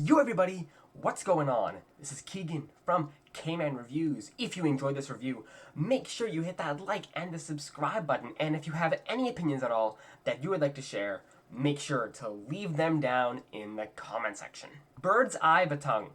Yo everybody, what's going on? This is Keegan from Kman Reviews. If you enjoyed this review, make sure you hit that like and the subscribe button. And if you have any opinions at all that you would like to share, make sure to leave them down in the comment section. Bird's Eye Batang,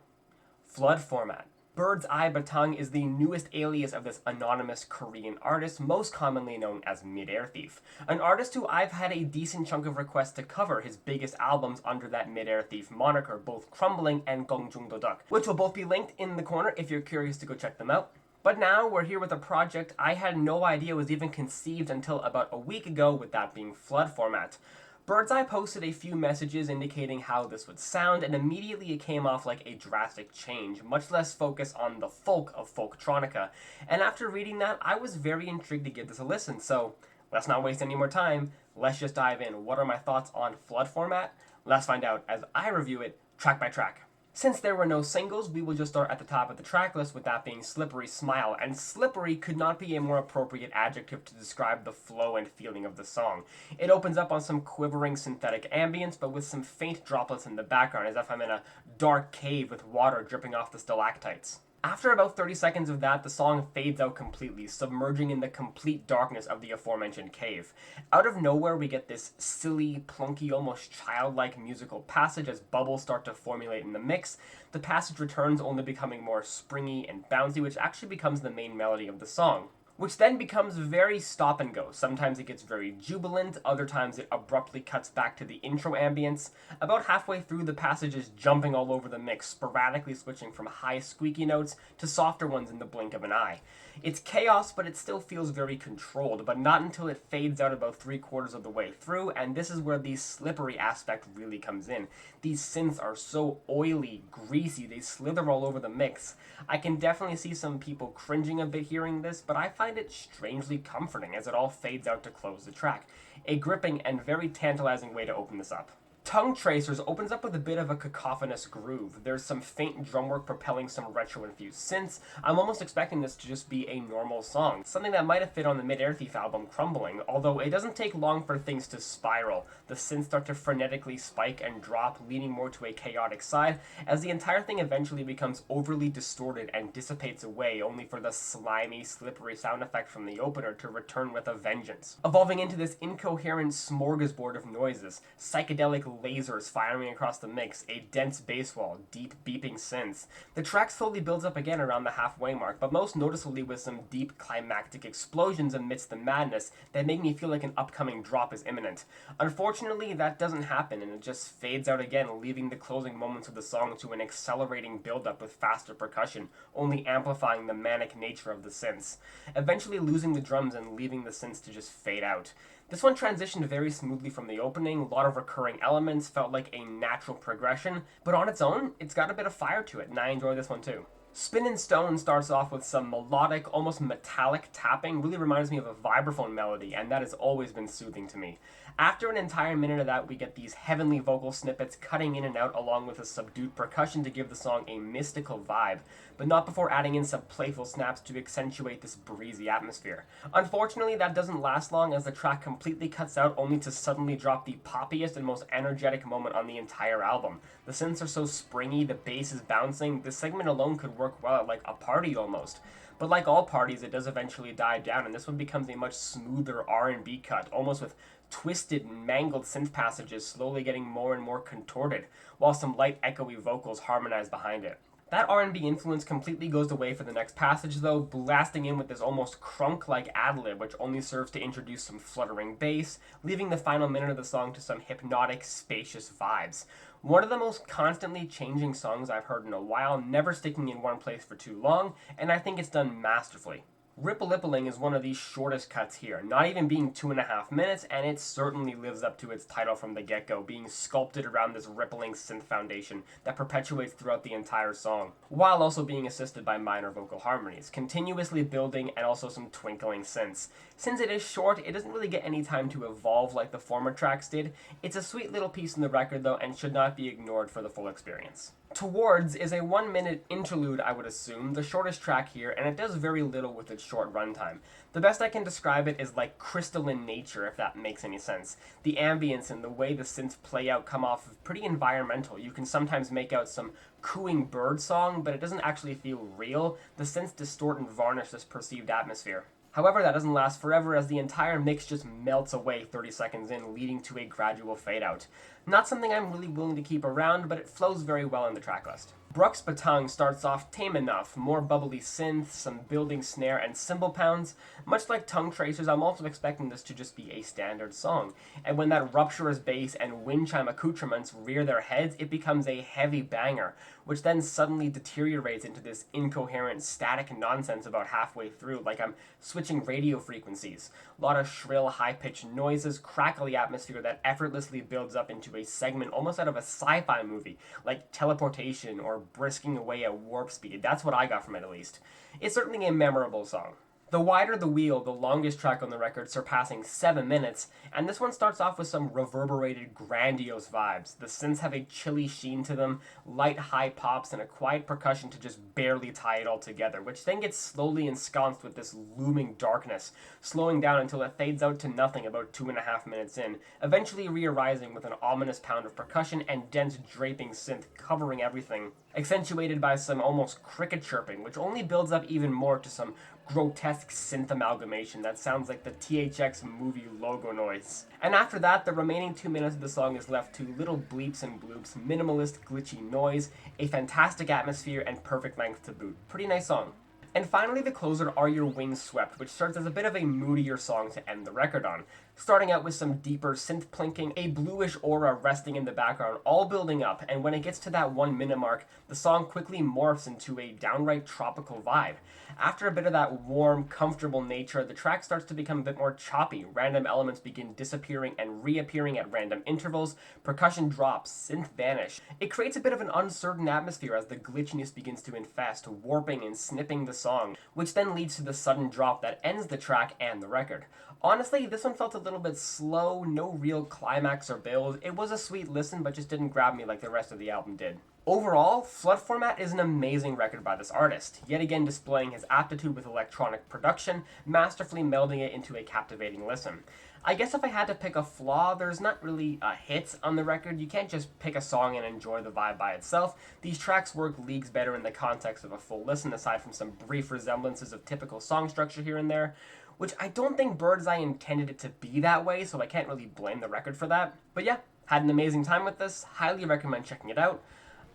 flood format. Bird's Eye Batang is the newest alias of this anonymous Korean artist, most commonly known as Midair Thief. An artist who I've had a decent chunk of requests to cover his biggest albums under that Midair Thief moniker, both Crumbling and Gongjung Dodak, which will both be linked in the corner if you're curious to go check them out. But now we're here with a project I had no idea was even conceived until about a week ago, with that being flood format. Bird's Eye posted a few messages indicating how this would sound, and immediately it came off like a drastic change, much less focus on the folk of Folktronica. And after reading that, I was very intrigued to give this a listen, so let's not waste any more time. Let's just dive in. What are my thoughts on flood format? Let's find out as I review it track by track. Since there were no singles, we will just start at the top of the track list, with that being Slippery Smile, and slippery could not be a more appropriate adjective to describe the flow and feeling of the song. It opens up on some quivering synthetic ambience, but with some faint droplets in the background, as if I'm in a dark cave with water dripping off the stalactites. After about 30 seconds of that, the song fades out completely, submerging in the complete darkness of the aforementioned cave. Out of nowhere, we get this silly, plunky, almost childlike musical passage as bubbles start to formulate in the mix. The passage returns, only becoming more springy and bouncy, which actually becomes the main melody of the song, which then becomes very stop and go. Sometimes it gets very jubilant, other times it abruptly cuts back to the intro ambience. About halfway through, the passage is jumping all over the mix, sporadically switching from high squeaky notes to softer ones in the blink of an eye. It's chaos, but it still feels very controlled, but not until it fades out about 3/4 of the way through, and this is where the slippery aspect really comes in. These synths are so oily, greasy, they slither all over the mix. I can definitely see some people cringing a bit hearing this, but I find it strangely comforting as it all fades out to close the track. A gripping and very tantalizing way to open this up. Tongue Tracers opens up with a bit of a cacophonous groove. There's some faint drum work propelling some retro-infused synths. I'm almost expecting this to just be a normal song, something that might have fit on the Midair Thief album Crumbling, although it doesn't take long for things to spiral. The synths start to frenetically spike and drop, leaning more to a chaotic side, as the entire thing eventually becomes overly distorted and dissipates away, only for the slimy, slippery sound effect from the opener to return with a vengeance, evolving into this incoherent smorgasbord of noises, psychedelic lasers firing across the mix, a dense bass wall, deep beeping synths. The track slowly builds up again around the halfway mark, but most noticeably with some deep climactic explosions amidst the madness that make me feel like an upcoming drop is imminent. Unfortunately, that doesn't happen, and it just fades out again, leaving the closing moments of the song to an accelerating build-up with faster percussion, only amplifying the manic nature of the synths, eventually losing the drums and leaving the synths to just fade out. This one transitioned very smoothly from the opening, a lot of recurring elements, felt like a natural progression, but on its own, it's got a bit of fire to it, and I enjoy this one too. Spinnin' Stone starts off with some melodic, almost metallic tapping, really reminds me of a vibraphone melody, and that has always been soothing to me. After an entire minute of that, we get these heavenly vocal snippets cutting in and out along with a subdued percussion to give the song a mystical vibe, but not before adding in some playful snaps to accentuate this breezy atmosphere. Unfortunately, that doesn't last long as the track completely cuts out, only to suddenly drop the poppiest and most energetic moment on the entire album. The synths are so springy, the bass is bouncing, this segment alone could work well at like a party almost. But like all parties, it does eventually die down, and this one becomes a much smoother R&B cut, almost with twisted, mangled synth passages slowly getting more and more contorted, while some light echoey vocals harmonize behind it. That R&B influence completely goes away for the next passage though, blasting in with this almost crunk-like ad-lib which only serves to introduce some fluttering bass, leaving the final minute of the song to some hypnotic, spacious vibes. One of the most constantly changing songs I've heard in a while, never sticking in one place for too long, and I think it's done masterfully. Ripplippling is one of the shortest cuts here, not even being 2.5 minutes, and it certainly lives up to its title from the get-go, being sculpted around this rippling synth foundation that perpetuates throughout the entire song, while also being assisted by minor vocal harmonies, continuously building and also some twinkling synths. Since it is short, it doesn't really get any time to evolve like the former tracks did. It's a sweet little piece in the record though, and should not be ignored for the full experience. Towards is a 1-minute interlude, I would assume, the shortest track here, and it does very little with its short runtime. The best I can describe it is like crystalline nature, if that makes any sense. The ambience and the way the synths play out come off of pretty environmental. You can sometimes make out some cooing bird song, but it doesn't actually feel real. The synths distort and varnish this perceived atmosphere. However, that doesn't last forever, as the entire mix just melts away 30 seconds in, leading to a gradual fade out. Not something I'm really willing to keep around, but it flows very well in the tracklist. Brux Batang starts off tame enough, more bubbly synths, some building snare and cymbal pounds. Much like Tongue Tracers, I'm also expecting this to just be a standard song. And when that rupturous bass and wind chime accoutrements rear their heads, it becomes a heavy banger, which then suddenly deteriorates into this incoherent, static nonsense about halfway through, like I'm switching radio frequencies. A lot of shrill, high-pitched noises, crackly atmosphere that effortlessly builds up into a segment almost out of a sci-fi movie, like teleportation or brisking away at warp speed. That's what I got from it, at least. It's certainly a memorable song. The Wider the Wheel, the longest track on the record, surpassing 7 minutes, and this one starts off with some reverberated, grandiose vibes. The synths have a chilly sheen to them, light high pops, and a quiet percussion to just barely tie it all together, which then gets slowly ensconced with this looming darkness, slowing down until it fades out to nothing about 2.5 minutes in, eventually re-arising with an ominous pound of percussion and dense draping synth covering everything, accentuated by some almost cricket chirping, which only builds up even more to some grotesque synth amalgamation that sounds like the THX movie logo noise. And after that, the remaining 2 minutes of the song is left to little bleeps and bloops, minimalist glitchy noise, a fantastic atmosphere, and perfect length to boot. Pretty nice song. And finally, the closer, Are Your Wings Swept, which starts as a bit of a moodier song to end the record on. Starting out with some deeper synth plinking, a bluish aura resting in the background, all building up, and when it gets to that 1 minute mark, the song quickly morphs into a downright tropical vibe. After a bit of that warm, comfortable nature, the track starts to become a bit more choppy. Random elements begin disappearing and reappearing at random intervals, percussion drops, synth vanish. It creates a bit of an uncertain atmosphere as the glitchiness begins to infest, warping and snipping the song, which then leads to the sudden drop that ends the track and the record. Honestly, this one felt a little bit slow, no real climax or build. It was a sweet listen, but just didn't grab me like the rest of the album did. Overall, Flood Format is an amazing record by this artist, yet again displaying his aptitude with electronic production, masterfully melding it into a captivating listen. I guess if I had to pick a flaw, there's not really a hit on the record. You can't just pick a song and enjoy the vibe by itself. These tracks work leagues better in the context of a full listen, aside from some brief resemblances of typical song structure here and there, which I don't think Bird's Eye intended it to be that way, so I can't really blame the record for that. But yeah, had an amazing time with this, highly recommend checking it out.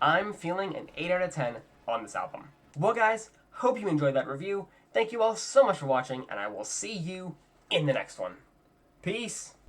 I'm feeling an 8 out of 10 on this album. Well guys, hope you enjoyed that review. Thank you all so much for watching, and I will see you in the next one. Peace!